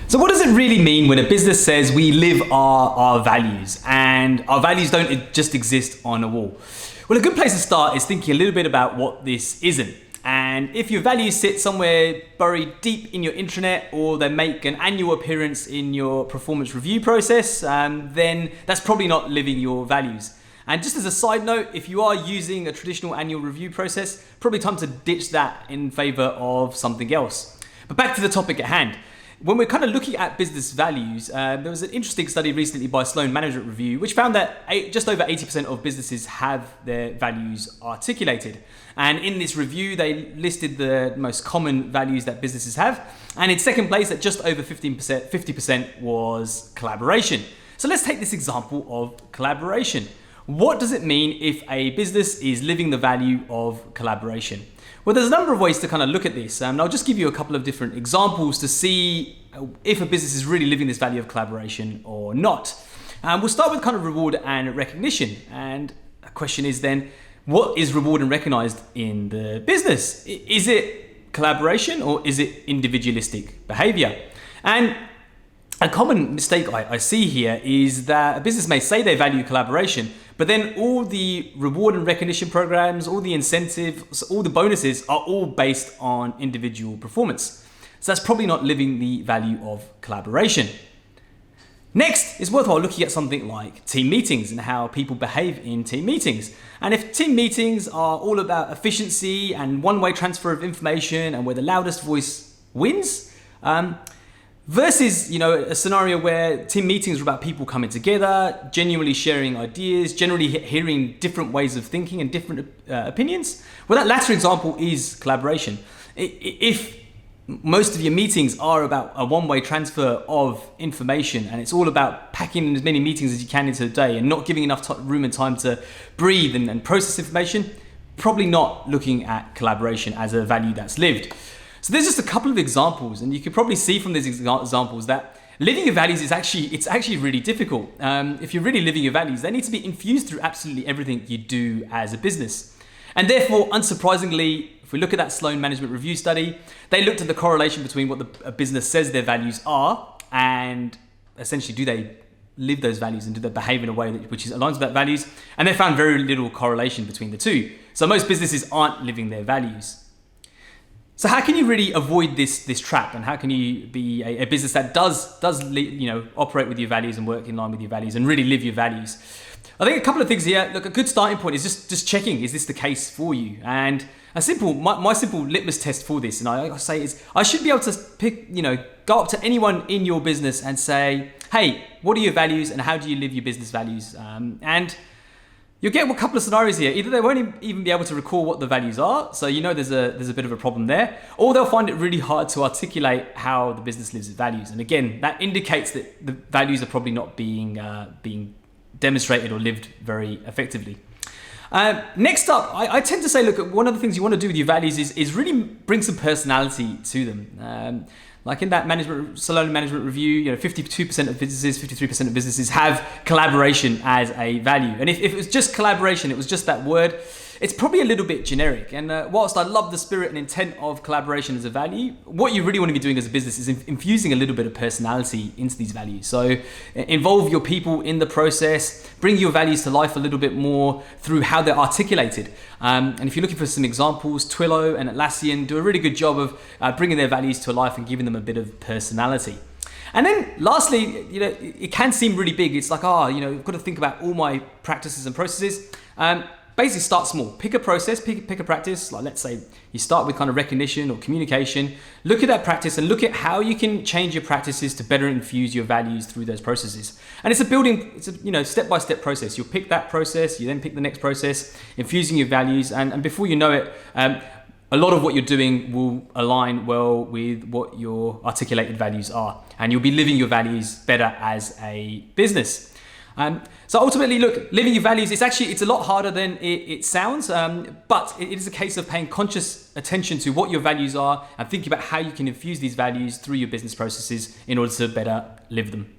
So what does it really mean when a business says we live our values and our values don't just exist on a wall? Well, a good place to start is thinking a little bit about what this isn't. And if your values sit somewhere buried deep in your intranet or they make an annual appearance in your performance review process, then that's probably not living your values. And just as a side note, if you are using a traditional annual review process, probably time to ditch that in favor of something else. But back to the topic at hand. When we're kind of looking at business values, there was an interesting study recently by Sloan Management Review, which found that just over 80% of businesses have their values articulated. And in this review, they listed the most common values that businesses have. And in second place, at just over 50% was collaboration. So let's take this example of collaboration. What does it mean if a business is living the value of collaboration? Well, there's a number of ways to kind of look at this. And I'll just give you a couple of different examples to see if a business is really living this value of collaboration or not. We'll start with kind of reward and recognition. And the question is then, what is reward and recognized in the business? Is it collaboration or is it individualistic behavior? And a common mistake I see here is that a business may say they value collaboration, but then all the reward and recognition programs, all the incentives, all the bonuses are all based on individual performance. So that's probably not living the value of collaboration. Next, it's worthwhile looking at something like team meetings and how people behave in team meetings. And if team meetings are all about efficiency and one-way transfer of information and where the loudest voice wins, versus, a scenario where team meetings are about people coming together, genuinely sharing ideas, generally hearing different ways of thinking and different opinions. Well, that latter example is collaboration. If most of your meetings are about a one-way transfer of information and it's all about packing in as many meetings as you can into a day and not giving enough room and time to breathe and process information, probably not looking at collaboration as a value that's lived. So there's just a couple of examples, and you can probably see from these examples that living your values is actually really difficult. If you're really living your values, they need to be infused through absolutely everything you do as a business. And therefore, unsurprisingly, if we look at that Sloan Management Review study, they looked at the correlation between what a business says their values are and essentially do they live those values and do they behave in a way which aligns with that values, and they found very little correlation between the two. So most businesses aren't living their values. So how can you really avoid this trap, and how can you be a business that does operate with your values and work in line with your values and really live your values? I think a couple of things here. Look, a good starting point is just checking, is this the case for you? And my simple litmus test for this, and I say is, I should be able to go up to anyone in your business and say, hey, what are your values and how do you live your business values? And you'll get a couple of scenarios here. Either they won't even be able to recall what the values are, so there's a bit of a problem there, or they'll find it really hard to articulate how the business lives its values. And again, that indicates that the values are probably not being demonstrated or lived very effectively. Next up, I tend to say, look, one of the things you want to do with your values is really bring some personality to them. Like in that Sloan Management Review, 52% of businesses, 53% of businesses have collaboration as a value. And if it was just collaboration, it was just that word, it's probably a little bit generic. And whilst I love the spirit and intent of collaboration as a value, what you really want to be doing as a business is infusing a little bit of personality into these values. So involve your people in the process, bring your values to life a little bit more through how they're articulated. And if you're looking for some examples, Twilio and Atlassian do a really good job of bringing their values to life and giving them a bit of personality. And then lastly, it can seem really big. It's like, I've got to think about all my practices and processes. Basically start small. Pick a process, pick a practice. Like let's say you start with kind of recognition or communication. Look at that practice and look at how you can change your practices to better infuse your values through those processes. And it's a step-by-step process. You'll pick that process, you then pick the next process, infusing your values, and before you know it, a lot of what you're doing will align well with what your articulated values are, and you'll be living your values better as a business. So ultimately, look, living your values, it's a lot harder than it sounds, but it is a case of paying conscious attention to what your values are and thinking about how you can infuse these values through your business processes in order to better live them.